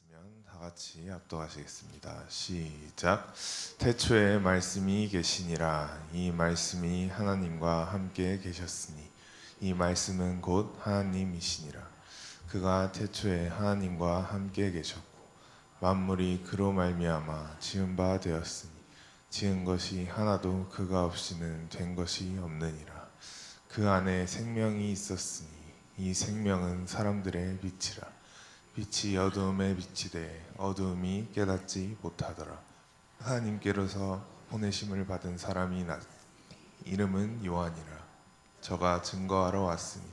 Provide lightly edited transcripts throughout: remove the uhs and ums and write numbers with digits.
있으면 다 같이 합독하시겠습니다. 시작. 태초에 말씀이 계시니라. 이 말씀이 하나님과 함께 계셨으니 이 말씀은 곧 하나님이시니라. 그가 태초에 하나님과 함께 계셨고 만물이 그로 말미암아 지은 바 되었으니 지은 것이 하나도 그가 없이는 된 것이 없느니라. 그 안에 생명이 있었으니 이 생명은 사람들의 빛이라. 빛이 어두움에 비치되 어두움이 깨닫지 못하더라. 하나님께로서 보내심을 받은 사람이 나 이름은 요한이라. 저가 증거하러 왔으니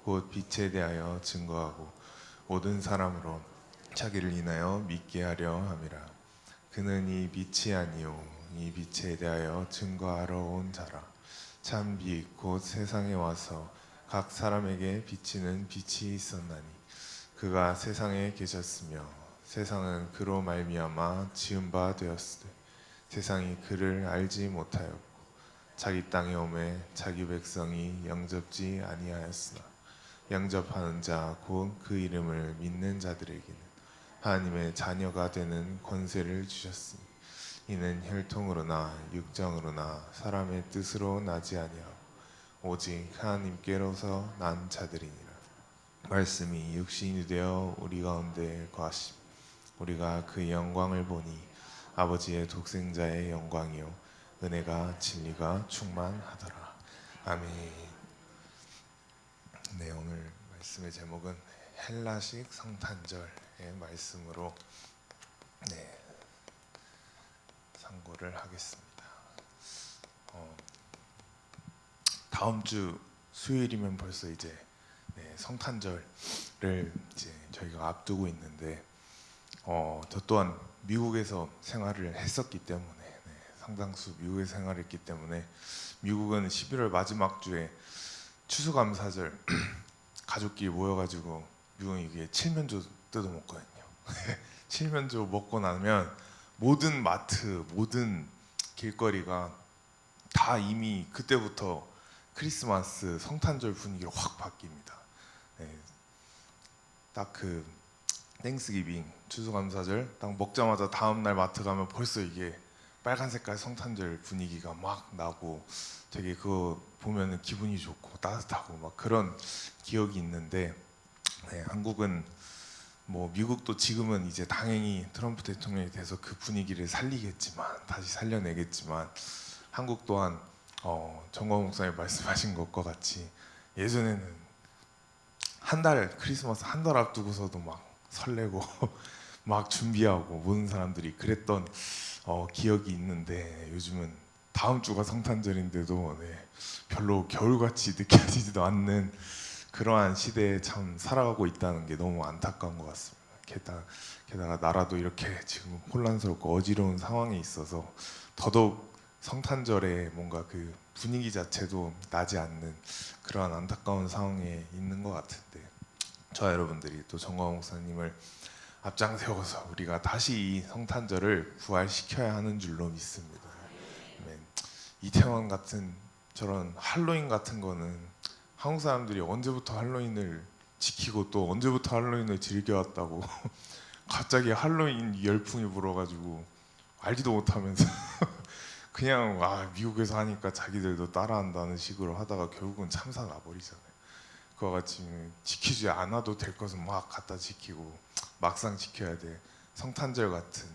곧 빛에 대하여 증거하고 모든 사람으로 자기를 인하여 믿게 하려 함이라. 그는 이 빛이 아니요 이 빛에 대하여 증거하러 온 자라. 참 빛 곧 세상에 와서 각 사람에게 비치는 빛이 있었나니 그가 세상에 계셨으며 세상은 그로 말미암아 지은 바 되었으되 세상이 그를 알지 못하였고 자기 땅에 오매 자기 백성이 영접지 아니하였으나 영접하는 자 곧 그 이름을 믿는 자들에게는 하나님의 자녀가 되는 권세를 주셨으니 이는 혈통으로나 육정으로나 사람의 뜻으로 나지 아니하고 오직 하나님께로서 난 자들이니라. 말씀이 육신이 되어 우리 가운데 거하심 우리가 그 영광을 보니 아버지의 독생자의 영광이요 은혜가 진리가 충만하더라. 아멘. 네, 오늘 말씀의 제목은 헬라식 성탄절의 말씀으로 상고를 하겠습니다. 다음 주 수요일이면 벌써 이제 성탄절을 이제 저희가 앞두고 있는데 저 또한 미국에서 생활을 했었기 때문에 상당수 미국에 생활했기 때문에 미국은 11월 마지막 주에 추수감사절 가족끼리 모여가지고 미국은 이게 칠면조 뜯어먹거든요. 칠면조 먹고 나면 모든 마트 모든 길거리가 다 이미 그때부터 크리스마스 성탄절 분위기로 확 바뀝니다. 딱 그 땡스기빙 추수감사절 딱 먹자마자 다음날 마트 가면 벌써 이게 빨간 색깔 성탄절 분위기가 막 나고 되게 그거 보면은 기분이 좋고 따뜻하고 막 그런 기억이 있는데 한국은 뭐 미국도 지금은 이제 당연히 트럼프 대통령이 돼서 그 분위기를 살리겠지만 다시 살려내겠지만 한국 또한 정광 목사님 말씀하신 것과 같이 예전에는 한 달 크리스마스 한 달 앞두고서도 막 설레고 막 준비하고 모든 사람들이 그랬던 기억이 있는데 요즘은 다음 주가 성탄절인데도 별로 겨울같이 느껴지지도 않는 그러한 시대에 참 살아가고 있다는 게 너무 안타까운 것 같습니다. 게다가 나라도 이렇게 지금 혼란스럽고 어지러운 상황에 있어서 더더욱 성탄절에 뭔가 그 분위기 자체도 나지 않는 그러한 안타까운 상황에 있는 것 같은데 저와 여러분들이 또 정광 목사님을 앞장 세워서 우리가 다시 이 성탄절을 부활시켜야 하는 줄로 믿습니다. 이태원 같은 저런 할로윈 같은 거는 한국 사람들이 언제부터 할로윈을 지키고 또 언제부터 할로윈을 즐겨왔다고 갑자기 할로윈 열풍이 불어가지고 알지도 못하면서 그냥 미국에서 하니까 자기들도 따라한다는 식으로 하다가 결국은 참사 나버리잖아요. 그와 같이 지키지 않아도 될 것은 막 갖다 지키고 막상 지켜야 돼. 성탄절 같은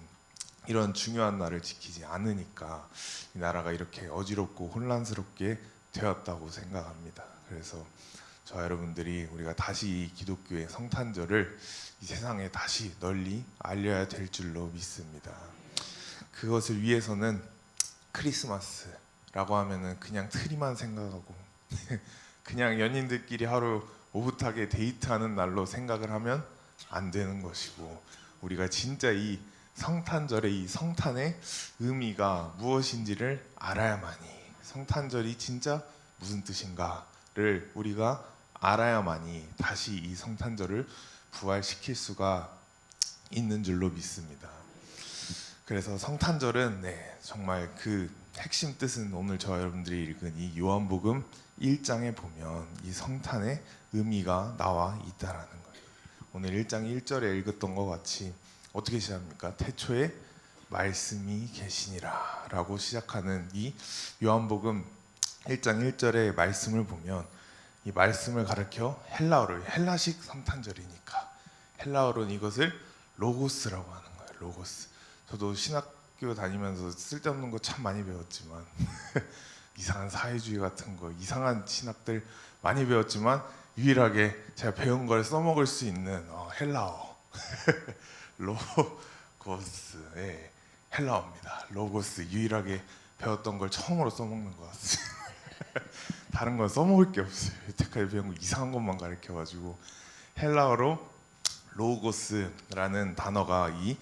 이런 중요한 날을 지키지 않으니까 이 나라가 이렇게 어지럽고 혼란스럽게 되었다고 생각합니다. 그래서 저와 여러분들이 우리가 다시 이 기독교의 성탄절을 이 세상에 다시 널리 알려야 될 줄로 믿습니다. 그것을 위해서는 크리스마스라고 하면은 그냥 트리만 생각하고 그냥 연인들끼리 하루 오붓하게 데이트하는 날로 생각을 하면 안 되는 것이고 우리가 진짜 이 성탄절의 이 성탄의 의미가 무엇인지를 알아야만이 성탄절이 진짜 무슨 뜻인가를 우리가 알아야만이 다시 이 성탄절을 부활시킬 수가 있는 줄로 믿습니다. 그래서 성탄절은 정말 그 핵심 뜻은 오늘 저와 여러분들이 읽은 이 요한복음 1장에 보면 이 성탄의 의미가 나와 있다라는 거예요. 오늘 1장 1절에 읽었던 것 같이 어떻게 시작합니까? 태초에 말씀이 계시니라라고 시작하는 이 요한복음 1장 1절의 말씀을 보면 이 말씀을 가리켜 헬라어로 헬라식 성탄절이니까 헬라어로는 이것을 로고스라고 하는 거예요. 로고스. 저도 신학교 다니면서 쓸데없는 거 참 많이 배웠지만 이상한 사회주의 같은 거 이상한 신학들 많이 배웠지만 유일하게 제가 배운 걸 써먹을 수 있는 헬라어 로고스 헬라어입니다. 로고스 유일하게 배웠던 걸 처음으로 써먹는 것 같습니다. 다른 건 써먹을 게 없어요. 여태까지 배운 거 이상한 것만 가르쳐가지고 헬라어로 로고스라는 단어가 이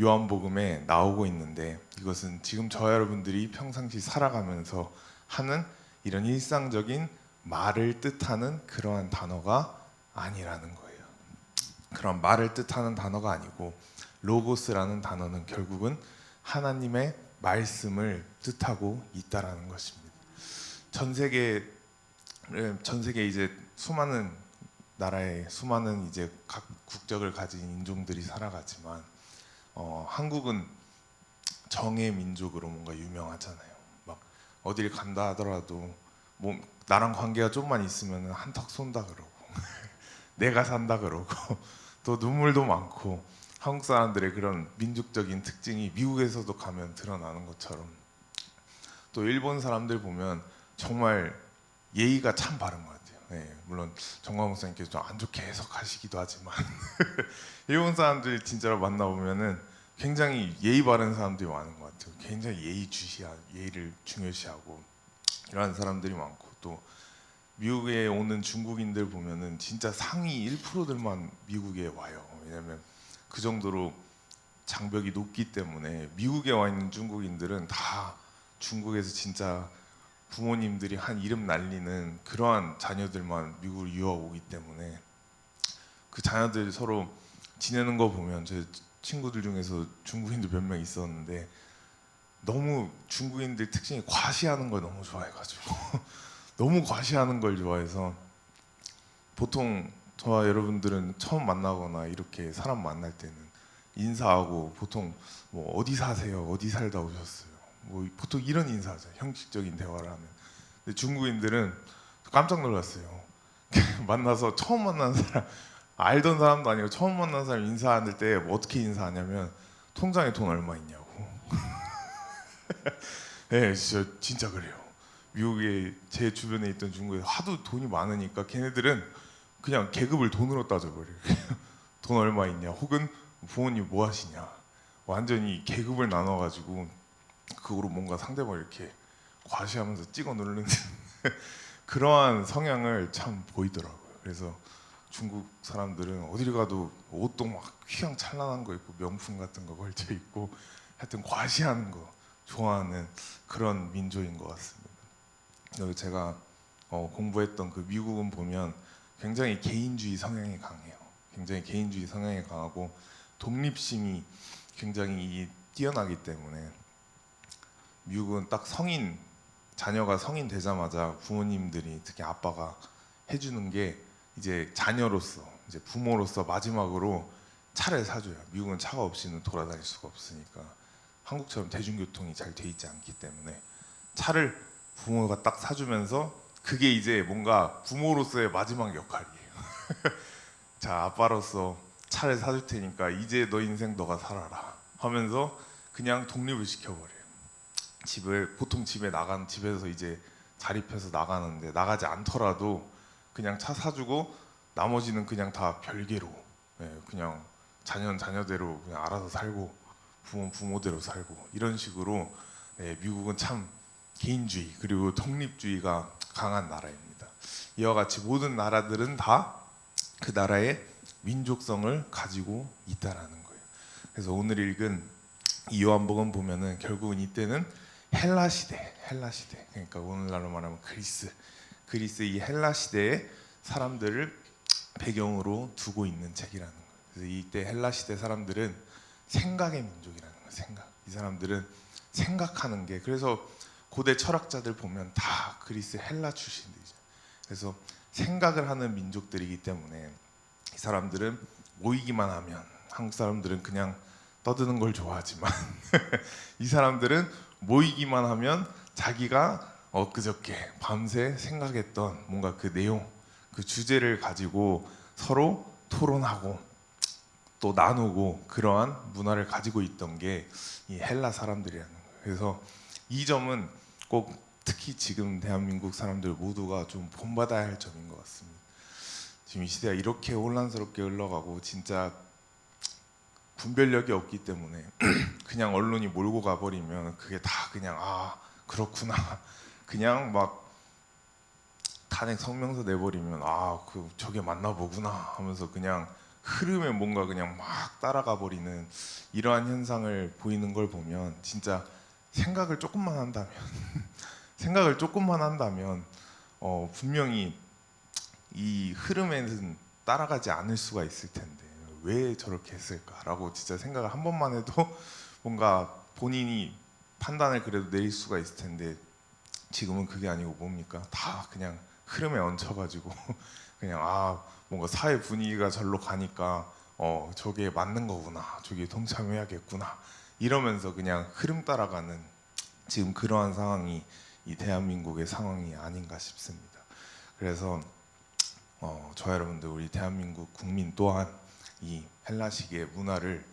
요한복음에 나오고 있는데 이것은 지금 저와 여러분들이 평상시 살아가면서 하는 이런 일상적인 말을 뜻하는 그러한 단어가 아니라는 거예요. 그런 말을 뜻하는 단어가 아니고 로고스라는 단어는 결국은 하나님의 말씀을 뜻하고 있다라는 것입니다. 전 세계 이제 수많은 나라에 수많은 이제 각 국적을 가진 인종들이 살아가지만 한국은 정의 민족으로 뭔가 유명하잖아요. 막 어딜 간다 하더라도 뭐 나랑 관계가 좀만 있으면 한턱 쏜다 그러고 내가 산다 그러고 또 눈물도 많고 한국 사람들의 그런 민족적인 특징이 미국에서도 가면 드러나는 것처럼 또 일본 사람들 보면 정말 예의가 참 바른 것 같아요. 네, 물론 정광 목사님께서 좀 안 좋게 해석하시기도 하지만 일본 사람들 진짜로 만나보면은 굉장히 예의 바른 사람들이 많은 것 같아요. 굉장히 예의를 중요시하고 이러한 사람들이 많고 또 미국에 오는 중국인들 보면은 진짜 상위 1%들만 미국에 와요. 왜냐면 그 정도로 장벽이 높기 때문에 미국에 와 있는 중국인들은 다 중국에서 진짜 부모님들이 한 이름 날리는 그러한 자녀들만 미국으로 유학 오기 때문에 그 자녀들 서로 지내는 거 보면 제 친구들 중에서 중국인들 몇 명 있었는데 너무 중국인들 특징이 과시하는 걸 너무 좋아해가지고 너무 과시하는 걸 좋아해서 보통 저와 여러분들은 처음 만나거나 이렇게 사람 만날 때는 인사하고 보통 뭐 어디 사세요? 어디 살다 오셨어요? 뭐 보통 이런 인사하죠. 형식적인 대화를 하면. 근데 중국인들은 깜짝 놀랐어요. 만나서 처음 만난 사람 알던 사람도 아니고 처음 만난 사람 인사할 때 뭐 어떻게 인사하냐면 통장에 돈 얼마 있냐고. 네, 진짜 그래요. 미국에 제 주변에 있던 중국에 하도 돈이 많으니까 걔네들은 그냥 계급을 돈으로 따져버려요. 돈 얼마 있냐, 혹은 부모님 뭐 하시냐. 완전히 계급을 나눠가지고 그거로 뭔가 상대방을 이렇게 과시하면서 찍어 누르는 그러한 성향을 참 보이더라고요. 그래서 중국 사람들은 어딜 가도 옷도 막 휘황찬란한 거 입고 명품 같은 거 걸쳐 입고 하여튼 과시하는 거 좋아하는 그런 민족인 것 같습니다. 여기 제가 공부했던 그 미국은 보면 굉장히 개인주의 성향이 강해요. 굉장히 개인주의 성향이 강하고 독립심이 굉장히 뛰어나기 때문에 미국은 딱 자녀가 성인 되자마자 부모님들이 특히 아빠가 해주는 게 이제 자녀로서 이제 부모로서 마지막으로 차를 사줘요. 미국은 차가 없이는 돌아다닐 수가 없으니까 한국처럼 대중교통이 잘 돼 있지 않기 때문에 차를 부모가 딱 사주면서 그게 이제 뭔가 부모로서의 마지막 역할이에요. 자, 아빠로서 차를 사줄 테니까 이제 너 인생 너가 살아라 하면서 그냥 독립을 시켜버려요. 보통 집에서 이제 자립해서 나가는데 나가지 않더라도 그냥 차 사주고 나머지는 그냥 다 별개로 그냥 자녀는 자녀대로 그냥 알아서 살고 부모는 부모대로 살고 이런 식으로 미국은 참 개인주의 그리고 독립주의가 강한 나라입니다. 이와 같이 모든 나라들은 다 그 나라의 민족성을 가지고 있다라는 거예요. 그래서 오늘 읽은 이 요한복음 보면은 결국은 이때는 헬라 시대 그러니까 오늘날로 말하면 그리스 이 헬라 시대의 사람들을 배경으로 두고 있는 책이라는 거예요. 그래서 이때 헬라 시대 사람들은 생각의 민족이라는 거예요. 이 사람들은 생각하는 게 그래서 고대 철학자들 보면 다 그리스 헬라 출신들이죠. 그래서 생각을 하는 민족들이기 때문에 이 사람들은 모이기만 하면 한국 사람들은 그냥 떠드는 걸 좋아하지만 이 사람들은 모이기만 하면 자기가 엊그저께 밤새 생각했던 뭔가 그 내용, 그 주제를 가지고 서로 토론하고 또 나누고 그러한 문화를 가지고 있던 게 이 헬라 사람들이라는 거예요. 그래서 이 점은 꼭 특히 지금 대한민국 사람들 모두가 좀 본받아야 할 점인 것 같습니다. 지금 이 시대가 이렇게 혼란스럽게 흘러가고 진짜 분별력이 없기 때문에 그냥 언론이 몰고 가버리면 그게 다 그냥 아 그렇구나 그냥 막 탄핵 성명서 내버리면 아 그 저게 맞나 보구나 하면서 그냥 흐름에 뭔가 그냥 막 따라가 버리는 이러한 현상을 보이는 걸 보면 진짜 생각을 조금만 한다면 생각을 조금만 한다면 분명히 이 흐름에는 따라가지 않을 수가 있을 텐데 왜 저렇게 했을까라고 진짜 생각을 한 번만 해도 뭔가 본인이 판단을 그래도 내릴 수가 있을 텐데 지금은 그게 아니고 뭡니까? 다 그냥 흐름에 얹혀가지고 그냥 아 뭔가 사회 분위기가 절로 가니까 저게 맞는 거구나 저게 동참해야겠구나 이러면서 그냥 흐름 따라가는 지금 그러한 상황이 이 대한민국의 상황이 아닌가 싶습니다. 그래서 저 여러분들 우리 대한민국 국민 또한 이 헬라식의 문화를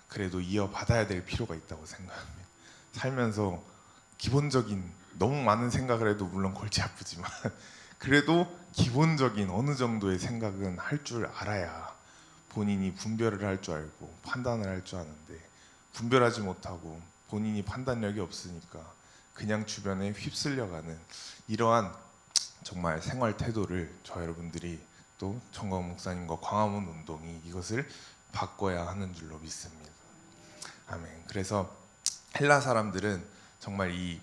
그래도 이어받아야 될 필요가 있다고 생각합니다. 살면서 기본적인 너무 많은 생각을 해도 물론 골치 아프지만 그래도 기본적인 어느 정도의 생각은 할 줄 알아야 본인이 분별을 할 줄 알고 판단을 할 줄 아는데 분별하지 못하고 본인이 판단력이 없으니까 그냥 주변에 휩쓸려가는 이러한 정말 생활 태도를 저 여러분들이 또 정광훈 목사님과 광화문 운동이 이것을 바꿔야 하는 줄로 믿습니다. 아멘. 그래서 헬라 사람들은 정말 이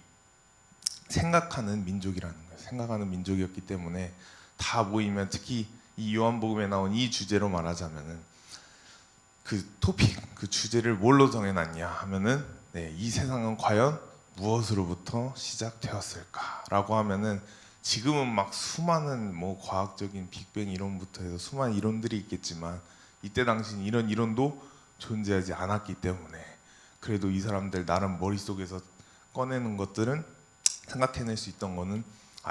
생각하는 민족이라는 거예요. 생각하는 민족이었기 때문에 다 모이면 특히 이 요한복음에 나온 이 주제로 말하자면은 그 토픽, 그 주제를 뭘로 정해놨냐 하면은 이 세상은 과연 무엇으로부터 시작되었을까라고 하면은 지금은 막 수많은 뭐 과학적인 빅뱅 이론부터 해서 수많은 이론들이 있겠지만 이때 당시는 이런 이론도 존재하지 않았기 때문에 그래도 이 사람들 나름 머릿속에서 꺼내는 것들은 생각해낼 수 있던 거는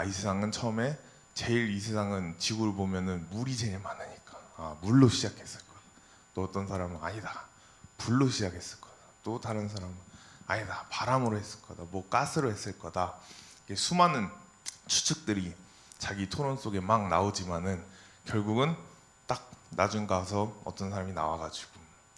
이 세상은 처음에 제일 이 세상은 지구를 보면은 물이 제일 많으니까 물로 시작했을 거야. 또 어떤 사람은 아니다 불로 시작했을 거다. 또 다른 사람은 아니다 바람으로 했을 거다. 뭐 가스로 했을 거다. 이게 수많은 추측들이 자기 토론 속에 막 나오지만은 결국은 딱 나중 가서 어떤 사람이 나와가지고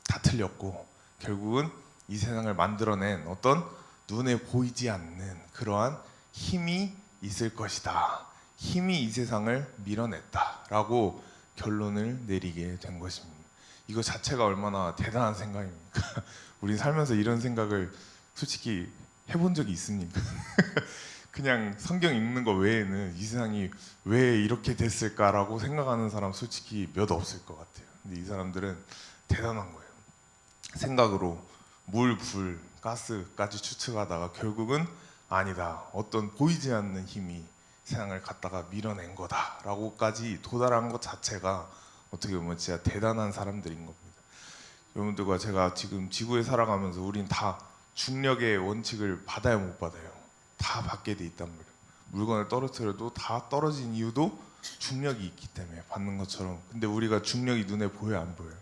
다 틀렸고 결국은 이 세상을 만들어낸 어떤 눈에 보이지 않는 그러한 힘이 있을 것이다. 힘이 이 세상을 밀어냈다라고 결론을 내리게 된 것입니다. 이거 자체가 얼마나 대단한 생각입니까? 우리 살면서 이런 생각을 솔직히 해본 적이 있습니까? 그냥 성경 읽는 거 외에는 이 세상이 왜 이렇게 됐을까라고 생각하는 사람 솔직히 몇 없을 것 같아요. 근데 이 사람들은 대단한 거예요. 생각으로 물, 불, 가스까지 추측하다가 결국은 아니다. 어떤 보이지 않는 힘이 세상을 갖다가 밀어낸 거다라고까지 도달한 것 자체가 어떻게 보면 진짜 대단한 사람들인 겁니다. 여러분들과 제가 지금 지구에 살아가면서 우린 다 중력의 원칙을 받아야 못 받아요. 다 받게 돼 있단 말이에요. 물건을 떨어뜨려도 다 떨어진 이유도 중력이 있기 때문에 받는 것처럼. 근데 우리가 중력이 눈에 보여요, 안 보여요?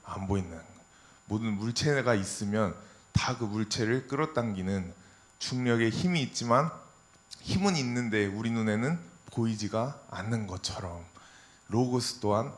안 보인다는 거예요. 모든 물체가 있으면 다 그 물체를 끌어당기는 중력의 힘이 있지만 힘은 있는데 우리 눈에는 보이지가 않는 것처럼 로고스 또한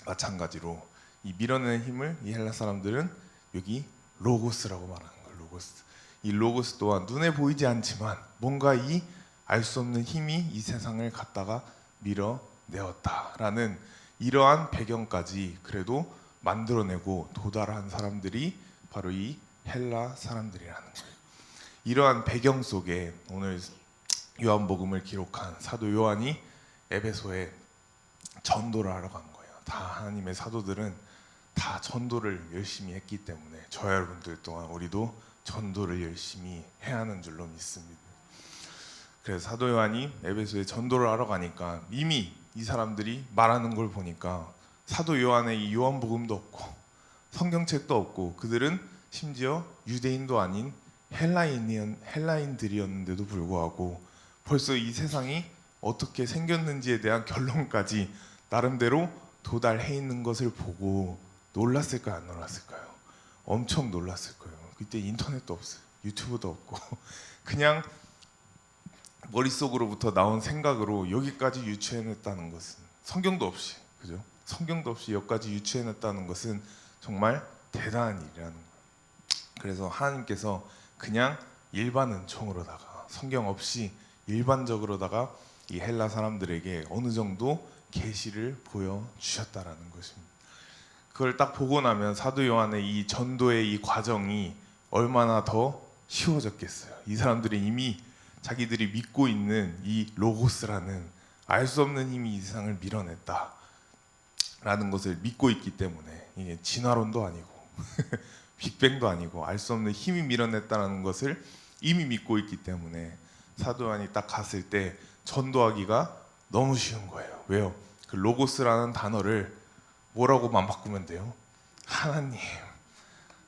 마찬가지로 이 밀어내는 힘을 이 헬라 사람들은 여기 로고스라고 말하는 거예요. 로고스. 이 로고스 또한 눈에 보이지 않지만 뭔가 이 알 수 없는 힘이 이 세상을 갖다가 밀어내었다라는 이러한 배경까지 그래도 만들어내고 도달한 사람들이 바로 이 헬라 사람들이라는 거예요. 이러한 배경 속에 오늘 요한복음을 기록한 사도 요한이 에베소에 전도를 하러 간 거예요. 다 하나님의 사도들은 다 전도를 열심히 했기 때문에 저 여러분들 또한 우리도 전도를 열심히 해야 하는 줄로 믿습니다. 그래서 사도 요한이 에베소에 전도를 하러 가니까 이미 이 사람들이 말하는 걸 보니까 사도 요한의 이 요한복음도 없고 성경책도 없고 그들은 심지어 유대인도 아닌 헬라인들이었는데도 불구하고 벌써 이 세상이 어떻게 생겼는지에 대한 결론까지 나름대로 도달해 있는 것을 보고 놀랐을까요, 안 놀랐을까요? 엄청 놀랐을 거예요. 그때 인터넷도 없어요, 유튜브도 없고 그냥 머릿속으로부터 나온 생각으로 여기까지 유추해냈다는 것은 성경도 없이, 그죠? 성경도 없이 여기까지 유추해냈다는 것은 정말 대단한 일이라는 거예요. 그래서 하나님께서 그냥 일반 은총으로다가 성경 없이 일반적으로다가 이 헬라 사람들에게 어느 정도 계시를 보여주셨다라는 것입니다. 그걸 딱 보고 나면 사도 요한의 이 전도의 이 과정이 얼마나 더 쉬워졌겠어요. 이 사람들이 이미 자기들이 믿고 있는 이 로고스라는 알 수 없는 힘이 이 세상을 밀어냈다라는 것을 믿고 있기 때문에, 이게 진화론도 아니고 빅뱅도 아니고 알 수 없는 힘이 밀어냈다는 것을 이미 믿고 있기 때문에 사도 요한이 딱 갔을 때 전도하기가 너무 쉬운 거예요. 왜요? 그 로고스라는 단어를 뭐라고만 바꾸면 돼요?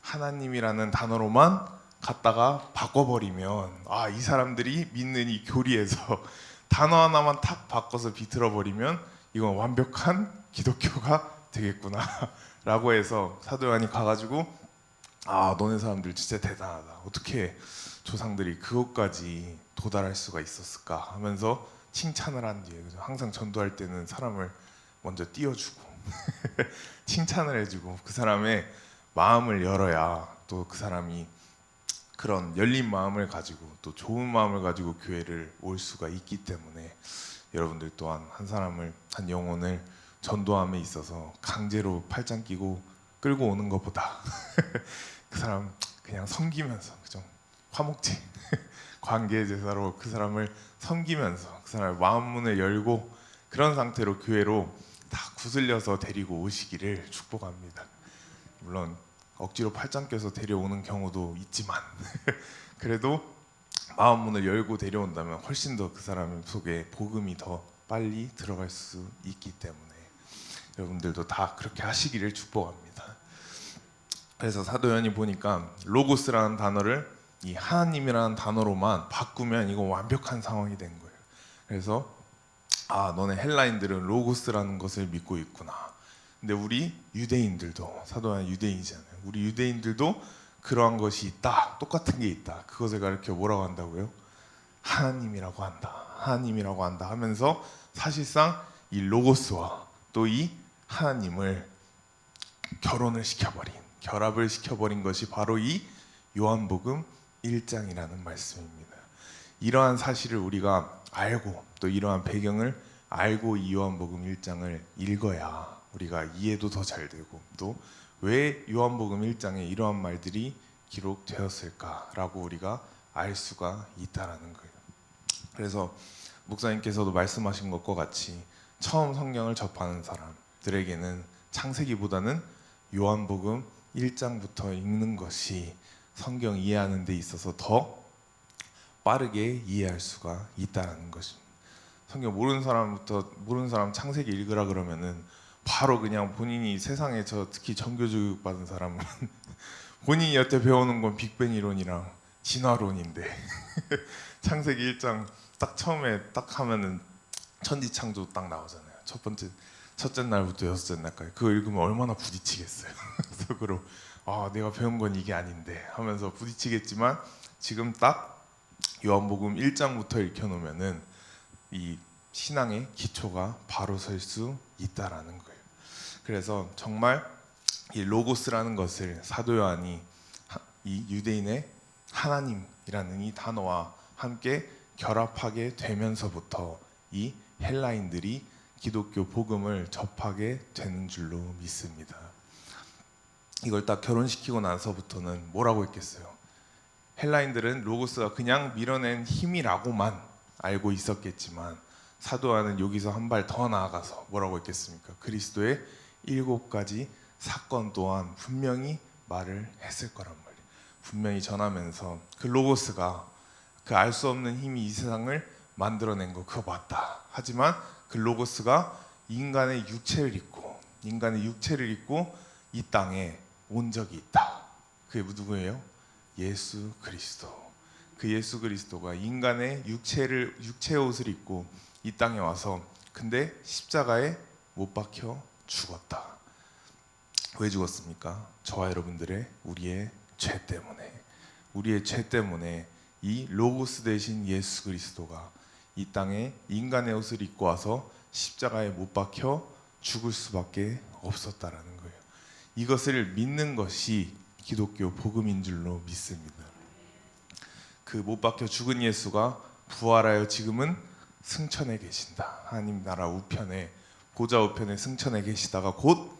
하나님이라는 단어로만 갖다가 바꿔버리면, 이 사람들이 믿는 이 교리에서 단어 하나만 탁 바꿔서 비틀어 버리면 이건 완벽한 기독교가 되겠구나 라고 해서 사도 요한이 가가지고 너네 사람들 진짜 대단하다, 어떻게 조상들이 그것까지 도달할 수가 있었을까 하면서 칭찬을 한 뒤에, 항상 전도할 때는 사람을 먼저 띄워주고 칭찬을 해주고 그 사람의 마음을 열어야 또 그 사람이 그런 열린 마음을 가지고 또 좋은 마음을 가지고 교회를 올 수가 있기 때문에, 여러분들 또한 한 영혼을 전도함에 있어서 강제로 팔짱 끼고 끌고 오는 것보다 그 사람 그냥 섬기면서, 그죠? 화목제 관계 제사로 그 사람을 섬기면서 그 사람의 마음 문을 열고 그런 상태로 교회로 다 구슬려서 데리고 오시기를 축복합니다. 물론 억지로 팔짱 껴서 데려오는 경우도 있지만 그래도 마음 문을 열고 데려온다면 훨씬 더 그 사람 속에 복음이 더 빨리 들어갈 수 있기 때문에 여러분들도 다 그렇게 하시기를 축복합니다. 그래서 사도 요한이 보니까 로고스라는 단어를 이 하나님이라는 단어로만 바꾸면 이거 완벽한 상황이 된 거예요. 그래서 너네 헬라인들은 로고스라는 것을 믿고 있구나. 근데 우리 유대인들도, 사도 요한 유대인이잖아요. 우리 유대인들도 그러한 것이 있다, 똑같은 게 있다. 그것을 가르쳐 뭐라고 한다고요? 하나님이라고 한다 하면서 사실상 이 로고스와 또 이 하나님을 결합을 시켜버린 것이 바로 이 요한복음 1장이라는 말씀입니다. 이러한 사실을 우리가 알고 또 이러한 배경을 알고 이 요한복음 1장을 읽어야 우리가 이해도 더 잘 되고, 또 왜 요한복음 1장에 이러한 말들이 기록되었을까라고 우리가 알 수가 있다라는 거예요. 그래서 목사님께서도 말씀하신 것과 같이 처음 성경을 접하는 사람들에게는 창세기보다는 요한복음 1장부터 읽는 것이 성경 이해하는 데 있어서 더 빠르게 이해할 수가 있다는 것입니다. 성경 모르는 사람 창세기 읽으라 그러면은 바로 그냥 본인이 세상에 특히 정교조육 받은 사람은 본인이 여태 배우는 건 빅뱅 이론이랑 진화론인데 창세기 1장 딱 처음에 딱 하면은 천지창조 딱 나오잖아요. 첫째 날부터 여섯째 날까지. 그거 읽으면 얼마나 부딪히겠어요. 속으로 내가 배운 건 이게 아닌데 하면서 부딪히겠지만, 지금 딱 요한복음 1장부터 읽혀놓으면은 이 신앙의 기초가 바로 설 수 있다라는 거예요. 그래서 정말 이 로고스라는 것을 사도 요한이 이 유대인의 하나님이라는 이 단어와 함께 결합하게 되면서부터 이 헬라인들이 기독교 복음을 접하게 되는 줄로 믿습니다. 이걸 딱 결혼시키고 나서부터는 뭐라고 했겠어요? 헬라인들은 로고스가 그냥 밀어낸 힘이라고만 알고 있었겠지만, 사도 요한은 여기서 한 발 더 나아가서 뭐라고 했겠습니까? 그리스도의 7가지 사건 또한 분명히 말을 했을 거란 말이에요. 분명히 전하면서 그 로고스가 그 알 수 없는 힘이 이 세상을 만들어낸 거 그거 맞다. 하지만 그 로고스가 인간의 육체를 입고 이 땅에 온 적이 있다. 그게 누구예요? 예수 그리스도. 그 예수 그리스도가 인간의 육체의 옷을 입고 이 땅에 와서 근데 십자가에 못 박혀 죽었다. 왜 죽었습니까? 저와 여러분들의 우리의 죄 때문에. 우리의 죄 때문에 이 로고스 대신 예수 그리스도가 이 땅에 인간의 옷을 입고 와서 십자가에 못 박혀 죽을 수밖에 없었다라는 거예요. 이것을 믿는 것이 기독교 복음인 줄로 믿습니다. 그 못 박혀 죽은 예수가 부활하여 지금은 승천해 계신다. 하나님 나라 우편에, 보좌 우편에 승천해 계시다가 곧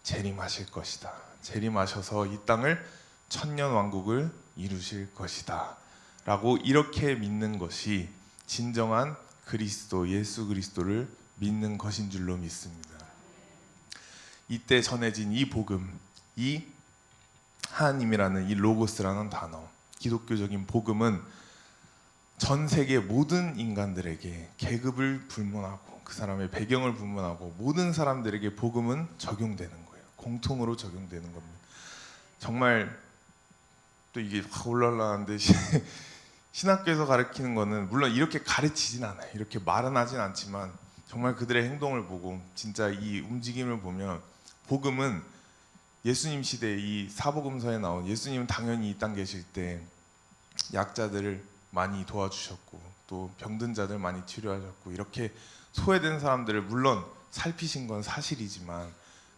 재림하실 것이다. 재림하셔서 이 땅을 천년 왕국을 이루실 것이다 라고 이렇게 믿는 것이 진정한 그리스도, 예수 그리스도를 믿는 것인 줄로 믿습니다. 이때 전해진 이 복음, 이 하나님이라는 이 로고스라는 단어, 기독교적인 복음은 전 세계 모든 인간들에게 계급을 불문하고 그 사람의 배경을 불문하고 모든 사람들에게 복음은 적용되는 거예요. 공통으로 적용되는 겁니다. 정말 또 이게 확 올라가는데 신학교에서 가르치는 거는 물론 이렇게 가르치진 않아요. 이렇게 말은 하진 않지만 정말 그들의 행동을 보고 진짜 이 움직임을 보면 복음은 예수님 시대 이 사복음서에 나온 예수님은 당연히 이 땅 계실 때 약자들을 많이 도와주셨고 또 병든 자들 많이 치료하셨고 이렇게 소외된 사람들을 물론 살피신 건 사실이지만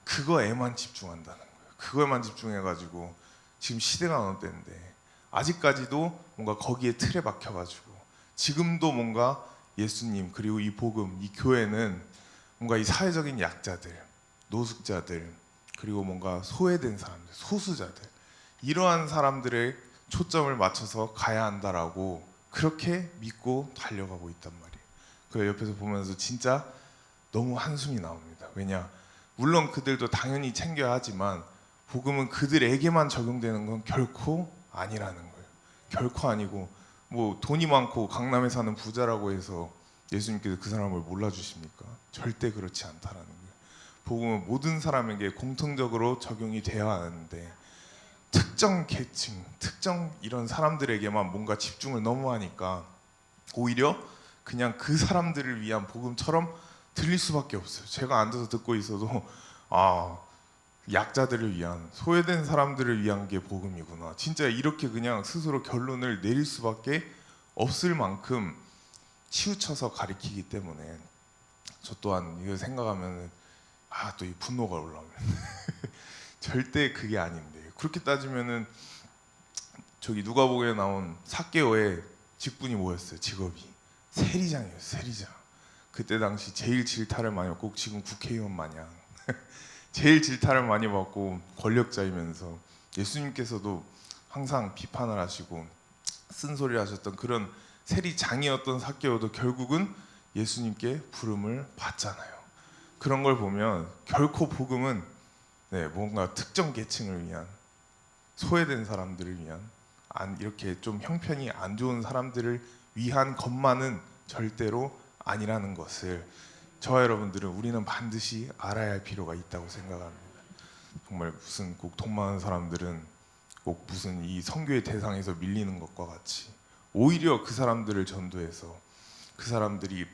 그거에만 집중한다는 거예요. 그거에만 집중해가지고 지금 시대가 어느 때인데 아직까지도 뭔가 거기에 틀에 박혀가지고 지금도 뭔가 예수님 그리고 이 복음, 이 교회는 뭔가 이 사회적인 약자들, 노숙자들 그리고 뭔가 소외된 사람들, 소수자들 이러한 사람들의 초점을 맞춰서 가야 한다라고 그렇게 믿고 달려가고 있단 말이에요. 그 옆에서 보면서 진짜 너무 한숨이 나옵니다. 왜냐? 물론 그들도 당연히 챙겨야 하지만 복음은 그들에게만 적용되는 건 결코 아니라는 거예요. 결코 아니고 뭐 돈이 많고 강남에 사는 부자라고 해서 예수님께서 그 사람을 몰라주십니까? 절대 그렇지 않다라는 거예요. 복음은 모든 사람에게 공통적으로 적용이 되어야 하는데 특정 계층, 특정 이런 사람들에게만 뭔가 집중을 너무 하니까 오히려 그냥 그 사람들을 위한 복음처럼 들릴 수밖에 없어요. 제가 앉아서 듣고 있어도 약자들을 위한, 소외된 사람들을 위한 게 복음이구나. 진짜 이렇게 그냥 스스로 결론을 내릴 수밖에 없을 만큼 치우쳐서 가리키기 때문에 저 또한 이거 생각하면 또 이 분노가 올라옵니다. 절대 그게 아닌데 그렇게 따지면은 저기 누가복음에 나온 삭개오의 직분이 뭐였어요? 직업이 세리장이에요. 세리장. 그때 당시 제일 질타를 많이 받고 지금 국회의원 마냥 제일 질타를 많이 받고 권력자이면서 예수님께서도 항상 비판을 하시고 쓴소리를 하셨던 그런 세리장이었던 삭개오도 결국은 예수님께 부름을 받잖아요. 그런 걸 보면 결코 복음은 뭔가 특정 계층을 위한 소외된 사람들을 위한 이렇게 좀 형편이 안 좋은 사람들을 위한 것만은 절대로 아니라는 것을 저와 여러분들은 우리는 반드시 알아야 할 필요가 있다고 생각합니다. 정말 무슨 꼭 돈 많은 사람들은 꼭 무슨 이 선교의 대상에서 밀리는 것과 같이 오히려 그 사람들을 전도해서 그 사람들이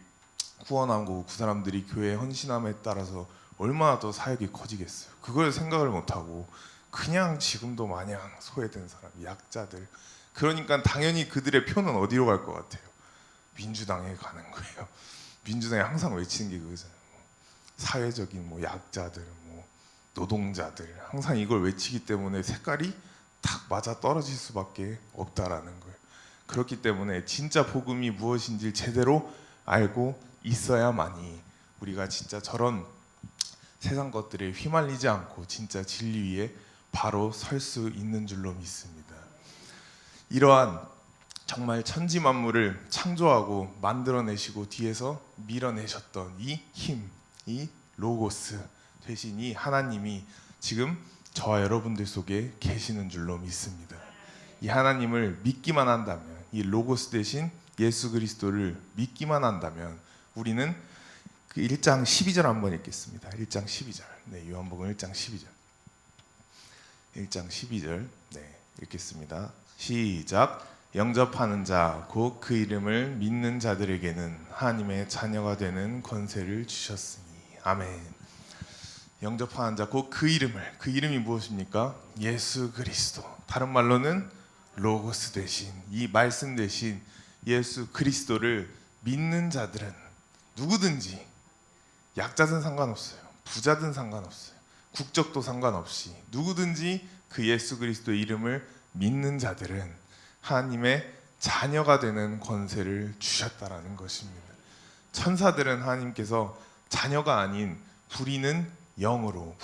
구원한 거고 그 사람들이 교회에 헌신함에 따라서 얼마나 더 사역이 커지겠어요. 그걸 생각을 못하고 그냥 지금도 마냥 소외된 사람, 약자들 그러니까 당연히 그들의 표는 어디로 갈 것 같아요? 민주당에 가는 거예요. 민주당이 항상 외치는 게 그거잖아요. 사회적인 약자들, 노동자들 항상 이걸 외치기 때문에 색깔이 딱 맞아 떨어질 수밖에 없다라는 거예요. 그렇기 때문에 진짜 복음이 무엇인지 제대로 알고 있어야만이 우리가 진짜 저런 세상 것들에 휘말리지 않고 진짜 진리 위에 바로 설 수 있는 줄로 믿습니다. 이러한 정말 천지 만물을 창조하고 만들어내시고 뒤에서 밀어내셨던 이 힘, 이 로고스 되신 이 하나님이 지금 저와 여러분들 속에 계시는 줄로 믿습니다. 이 하나님을 믿기만 한다면, 이 로고스 대신 예수 그리스도를 믿기만 한다면 우리는 그 1장 12절 한번 읽겠습니다. 1장 12절. 요한복음 1장 12절. 1장 12절. 읽겠습니다. 시작. 영접하는 자 곧 그 이름을 믿는 자들에게는 하나님의 자녀가 되는 권세를 주셨으니. 아멘. 영접하는 자 곧 그 이름이 무엇입니까? 예수 그리스도. 다른 말로는 로고스 대신, 이 말씀 대신 예수 그리스도를 믿는 자들은 누구든지, 약자든 상관없어요, 부자든 상관없어요, 국적도 상관없이 누구든지 그 예수 그리스도의 이름을 믿는 자들은 하나님의 자녀가 되는 권세를 주셨다라는 것입니다. 천사들은 하나님께서 자녀가 아닌 부리는 영으로,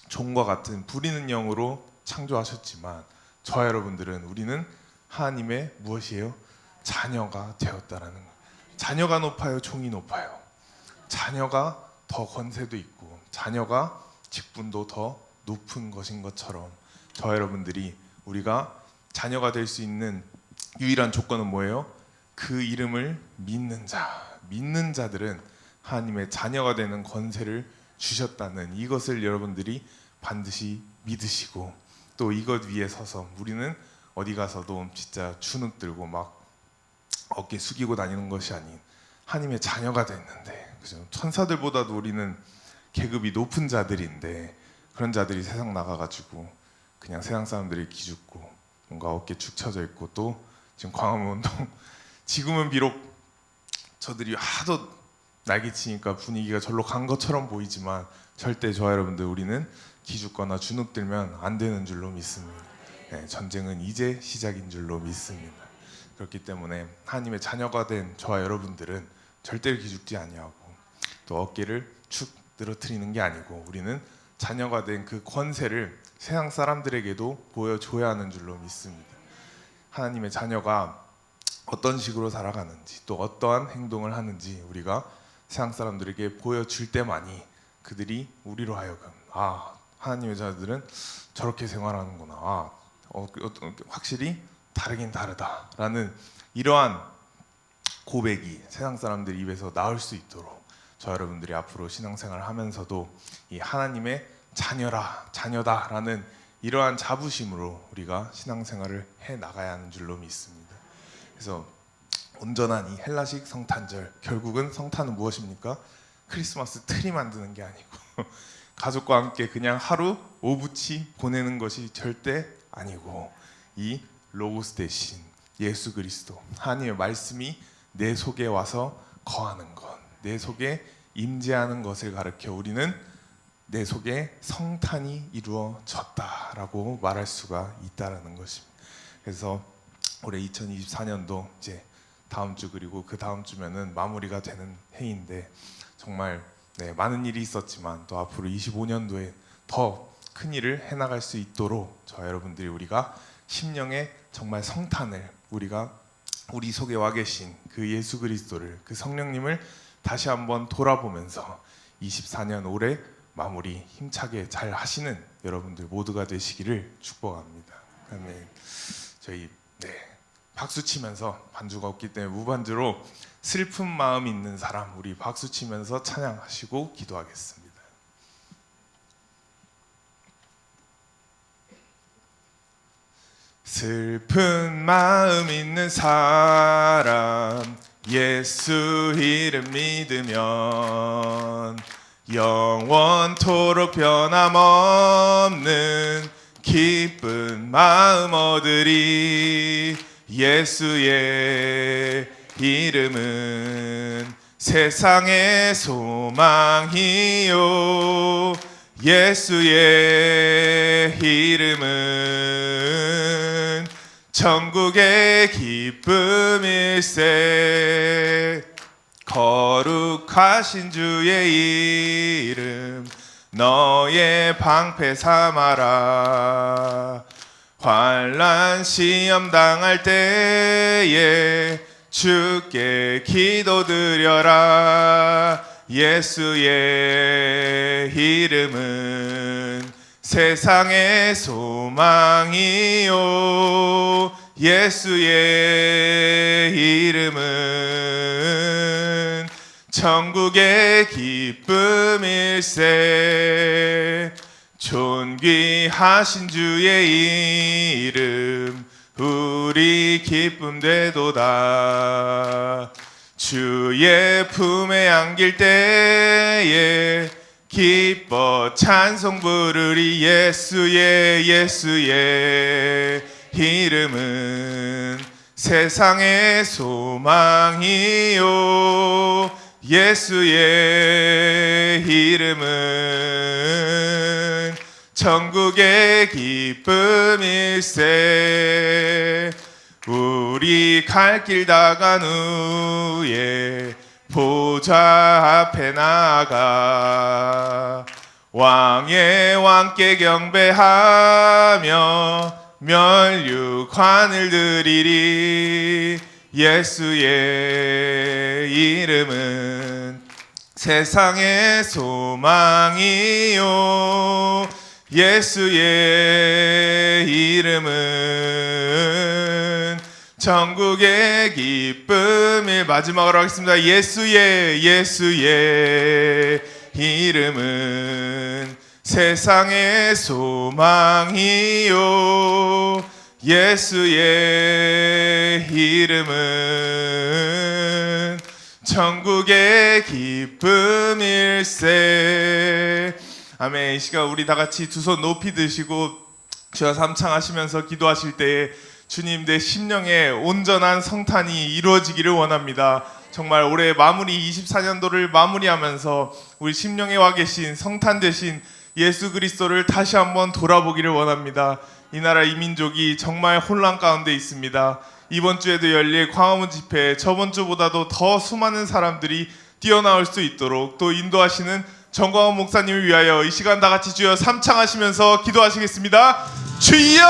종과 같은 부리는 영으로 창조하셨지만 저와 여러분들은, 우리는 하나님의 무엇이에요? 자녀가 되었다라는 거예요. 자녀가 높아요, 종이 높아요? 자녀가 더 권세도 있고 자녀가 직분도 더 높은 것인 것처럼, 저와 여러분들이, 우리가 자녀가 될 수 있는 유일한 조건은 뭐예요? 그 이름을 믿는 자들은 하나님의 자녀가 되는 권세를 주셨다는 이것을 여러분들이 반드시 믿으시고, 또 이것 위에 서서 우리는 어디 가서도 진짜 주눅 들고 막 어깨 숙이고 다니는 것이 아닌 하나님의 자녀가 됐는데, 그죠? 천사들보다도 우리는 계급이 높은 자들인데, 그런 자들이 세상 나가가지고 그냥 세상 사람들이 기죽고 뭔가 어깨 축 처져 있고, 또 지금 광화문운동 지금은 비록 저들이 하도 날개치니까 분위기가 절로 간 것처럼 보이지만 절대 저와 여러분들, 우리는 기죽거나 주눅들면 안 되는 줄로 믿습니다. 네, 전쟁은 이제 시작인 줄로 믿습니다. 그렇기 때문에 하나님의 자녀가 된 저와 여러분들은 절대로 기죽지 아니하고 또 어깨를 축 늘어뜨리는 게 아니고, 우리는 자녀가 된 그 권세를 세상 사람들에게도 보여줘야 하는 줄로 믿습니다. 하나님의 자녀가 어떤 식으로 살아가는지, 또 어떠한 행동을 하는지 우리가 세상 사람들에게 보여줄 때만이 그들이 우리로 하여금, 아, 하나님의 자들은 저렇게 생활하는구나, 확실히 다르긴 다르다라는 이러한 고백이 세상 사람들 입에서 나올 수 있도록, 저 여러분들이 앞으로 신앙생활을 하면서도 이 하나님의 자녀다라는 이러한 자부심으로 우리가 신앙생활을 해 나가야 하는 줄로 믿습니다. 그래서 온전한 이 헬라식 성탄절, 결국은 성탄은 무엇입니까? 크리스마스 트리 만드는 게 아니고 가족과 함께 그냥 하루 오붓이 보내는 것이 절대 아니고, 이 로고스 대신 예수 그리스도, 하나님의 말씀이 내 속에 와서 거하는 것, 내 속에 임재하는 것을 가르쳐 우리는 내 속에 성탄이 이루어졌다라고 말할 수가 있다라는 것입니다. 그래서 올해 2024년도 이제 다음 주, 그리고 그 다음 주면은 마무리가 되는 해인데, 정말 많은 일이 있었지만 또 앞으로 25년도에 더 큰 일을 해나갈 수 있도록 저 여러분들이, 우리가 심령의 정말 성탄을, 우리가 우리 속에 와 계신 그 예수 그리스도를, 그 성령님을 다시 한번 돌아보면서 24년 올해 마무리 힘차게 잘 하시는 여러분들 모두가 되시기를 축복합니다. 아멘. 저희 박수 치면서, 반주가 없기 때문에 무반주로 슬픈 마음 있는 사람, 우리 박수 치면서 찬양하시고 기도하겠습니다. 슬픈 마음 있는 사람, 예수 이름 믿으면 영원토록 변함없는 기쁜 마음 얻으리. 예수의 이름은 세상의 소망이요, 예수의 이름은 천국의 기쁨일세. 거룩하신 주의 이름 너의 방패 삼아라. 환난 시험 당할 때에 주께 기도드려라. 예수의 이름은 세상의 소망이요, 예수의 이름은 천국의 기쁨일세. 존귀하신 주의 이름 우리 기쁨 되도다. 주의 품에 안길 때에 기뻐 찬송 부르리. 예수의 이름은 세상의 소망이요. 예수의 이름은 천국의 기쁨일세. 우리 갈 길 다간 후에 보좌 앞에 나가 왕의 왕께 경배하며 면류관을 드리리. 예수의 이름은 세상의 소망이요. 예수의 이름은 천국의 기쁨일. 마지막으로 하겠습니다. 예수의 이름은 세상의 소망이요. 예수의 이름은 천국의 기쁨일세. 아멘. 이 시간 우리 다 같이 두 손 높이 드시고 주여 삼창하시면서 기도하실 때에 주님, 내 심령에 온전한 성탄이 이루어지기를 원합니다. 정말 올해 마무리 24년도를 마무리하면서 우리 심령에 와 계신 성탄 되신 예수 그리스도를 다시 한번 돌아보기를 원합니다. 이 나라 이 민족이 정말 혼란 가운데 있습니다. 이번 주에도 열릴 광화문 집회, 저번 주보다도 더 수많은 사람들이 뛰어나올 수 있도록 또 인도하시는 정광훈 목사님을 위하여 이 시간 다 같이 주여 삼창하시면서 기도하시겠습니다. 주여!